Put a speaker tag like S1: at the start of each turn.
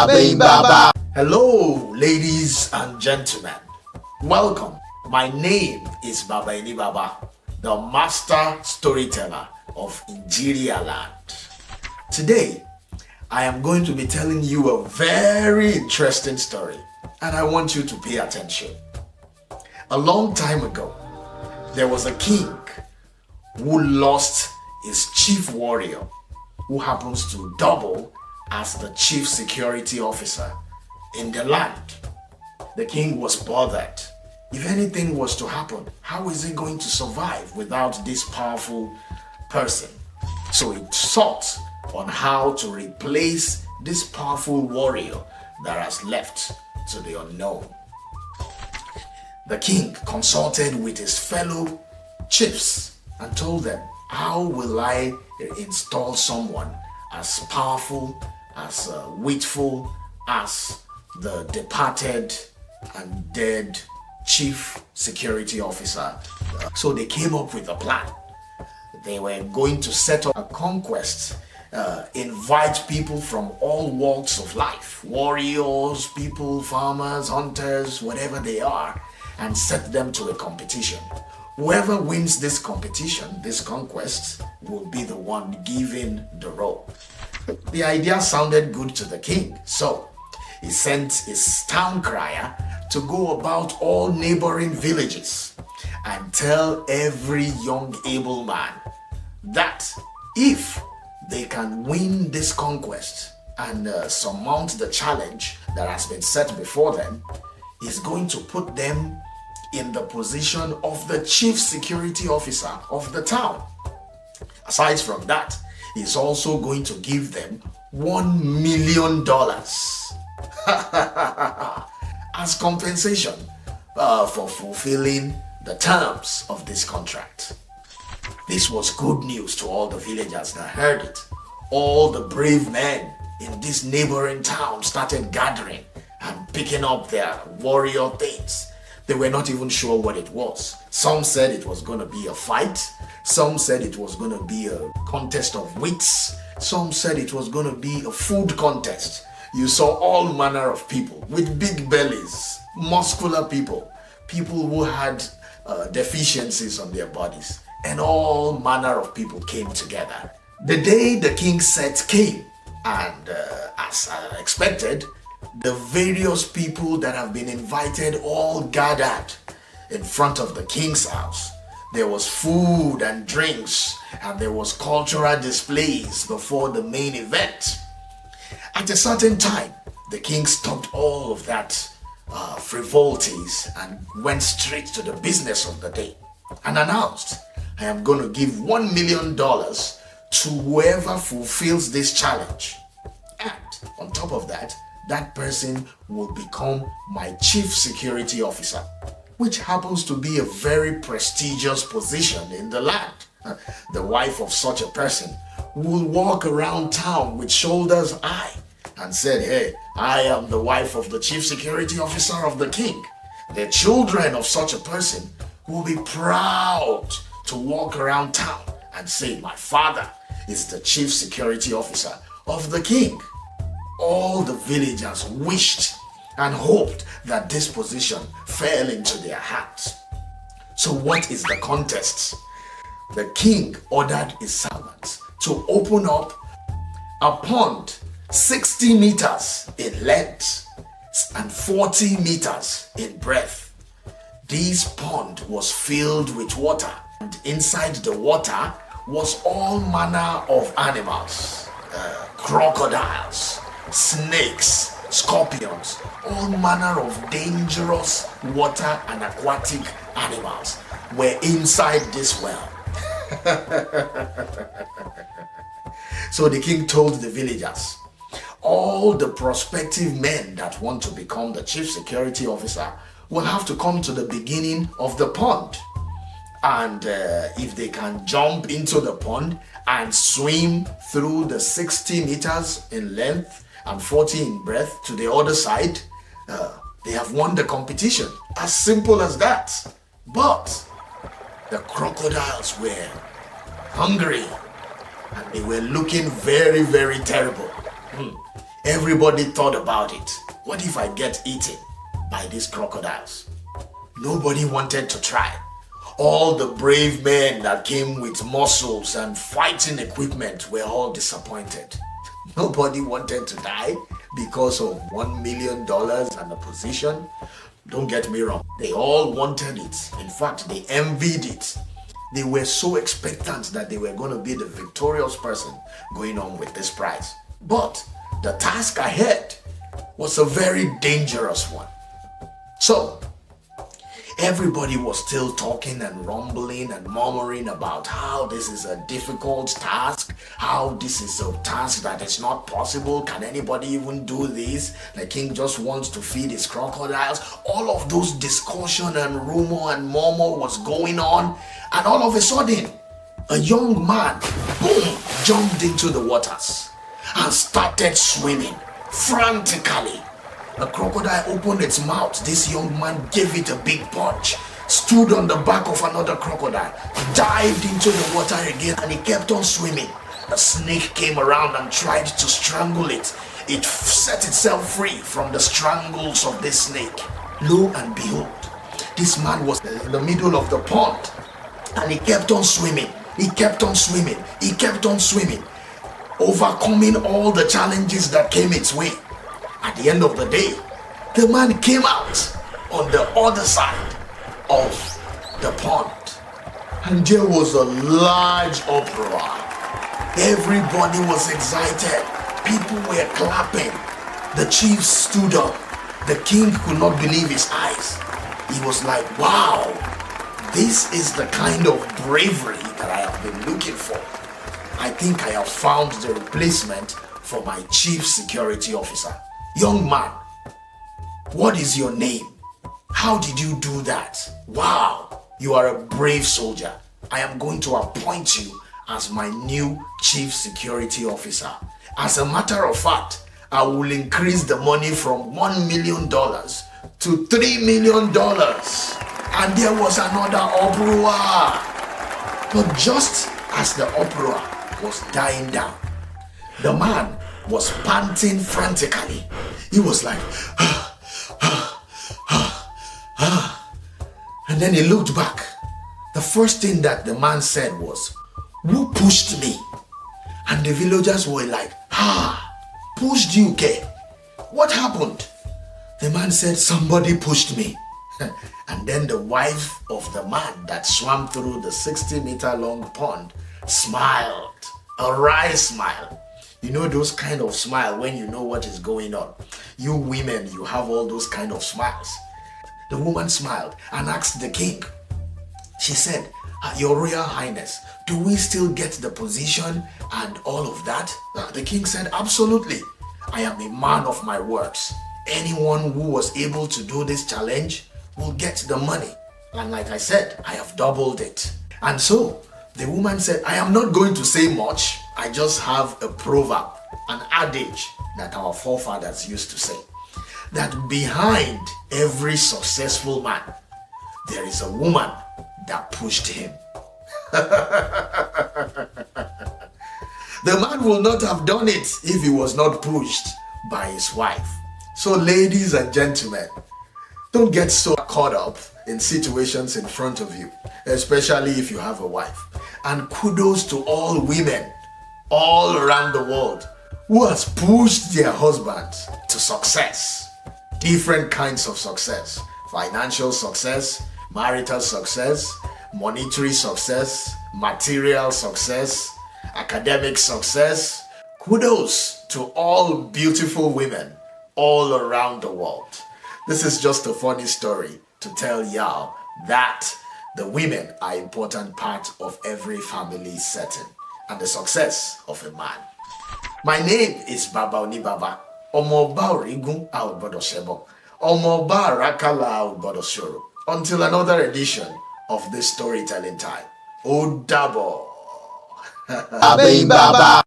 S1: Baba.
S2: Hello, ladies and gentlemen. Welcome. My name is Baba Baba, the master storyteller of Nigeria land. Today, I am going to be telling you a very interesting story, and I want you to pay attention. A long time ago, there was a king who lost his chief warrior, who happens to double as the chief security officer in the land. The king was bothered. If anything was to happen, how is he going to survive without this powerful person? So he sought on how to replace this powerful warrior that has left to the unknown. The king consulted with his fellow chiefs and told them, how will I install someone as powerful, as witful as the departed and dead chief security officer? So they came up with a plan. They were going to set up a conquest, invite people from all walks of life, warriors, people, farmers, hunters, whatever they are, and set them to a competition. Whoever wins this competition, this conquest, will be the one given the role. The idea sounded good to the king, so he sent his town crier to go about all neighboring villages and tell every young able man that if they can win this conquest and surmount the challenge that has been set before them, he's going to put them in the position of the chief security officer of the town. Aside from that, he's also going to give them $1 million as compensation for fulfilling the terms of this contract. This was good news to all the villagers that heard it. All the brave men in this neighboring town started gathering and picking up their warrior things. They were not even sure what it was. Some said it was going to be a fight. Some said it was going to be a contest of wits. Some said it was going to be a food contest. You saw all manner of people with big bellies, muscular people, people who had deficiencies on their bodies, and all manner of people came together. The day the king's set came, and as expected, the various people that have been invited all gathered in front of the king's house. There was food and drinks, and there was cultural displays before the main event. At a certain time, the king stopped all of that frivolities and went straight to the business of the day and announced, I am going to give $1 million to whoever fulfills this challenge. And on top of that, that person will become my chief security officer, which happens to be a very prestigious position in the land. The wife of such a person will walk around town with shoulders high and said, hey, I am the wife of the chief security officer of the king. The children of such a person will be proud to walk around town and say, my father is the chief security officer of the king. All the villagers wished and hoped that this position fell into their hands. So what is the contest? The king ordered his servants to open up a pond 60 meters in length and 40 meters in breadth. This pond was filled with water, and inside the water was all manner of animals, crocodiles, snakes, scorpions, all manner of dangerous water and aquatic animals were inside this well. So the king told the villagers, all the prospective men that want to become the chief security officer will have to come to the beginning of the pond. And if they can jump into the pond and swim through the 60 meters in length and 40 in breadth to the other side, they have won the competition. As simple as that. But the crocodiles were hungry and they were looking very, very terrible. Everybody thought about it. What if I get eaten by these crocodiles? Nobody wanted to try. All the brave men that came with muscles and fighting equipment were all disappointed. Nobody wanted to die because of $1 million and a position. Don't get me wrong, they all wanted it. In fact, they envied it. They were so expectant that they were going to be the victorious person going on with this prize. But the task ahead was a very dangerous one. So, everybody was still talking and rumbling and murmuring about how this is a difficult task, how this is a task that is not possible. Can anybody even do this? The king just wants to feed his crocodiles. All of those discussion and rumor and murmur was going on, and all of a sudden, a young man, boom, jumped into the waters and started swimming frantically. A crocodile opened its mouth. This young man gave it a big punch, stood on the back of another crocodile, dived into the water again, and he kept on swimming. A snake came around and tried to strangle it. It set itself free from the strangles of this snake. Lo and behold, this man was in the middle of the pond, and he kept on swimming. He kept on swimming. He kept on swimming, overcoming all the challenges that came its way. At the end of the day, the man came out on the other side of the pond, and there was a large uproar. Everybody was excited. People were clapping. The chief stood up. The king could not believe his eyes. He was like, wow, this is the kind of bravery that I have been looking for. I think I have found the replacement for my chief security officer. Young man, what is your name? How did you do that? Wow, you are a brave soldier. I am going to appoint you as my new chief security officer. As a matter of fact, I will increase the money from $1 million to $3 million. And there was another uproar. But just as the uproar was dying down, the man was panting frantically. He was like, and then he looked back. The first thing that the man said was, who pushed me? And the villagers were like, pushed you, K? What happened? The man said, somebody pushed me. And then the wife of the man that swam through the 60-meter long pond smiled, a wry smile. You know those kind of smile when you know what is going on. You women, you have all those kind of smiles. The woman smiled and asked the king. She said, Your Royal Highness, do we still get the position and all of that? The king said, absolutely. I am a man of my words. Anyone who was able to do this challenge will get the money. And like I said, I have doubled it. And so the woman said, I am not going to say much. I just have a proverb, an adage that our forefathers used to say, that behind every successful man, there is a woman that pushed him. The man will not have done it if he was not pushed by his wife. So ladies and gentlemen, don't get so caught up in situations in front of you, especially if you have a wife. And kudos to all women all around the world who has pushed their husbands to success. Different kinds of success. Financial success, marital success, monetary success, material success, academic success. Kudos to all beautiful women all around the world. This is just a funny story to tell y'all that the women are an important part of every family setting and the success of a man. My name is Baba Onibaba. Omoba Origun Aobodoshebo. Omoba Rakala Aobodoshoro. Until another edition of this storytelling time. O Dabo. Baba.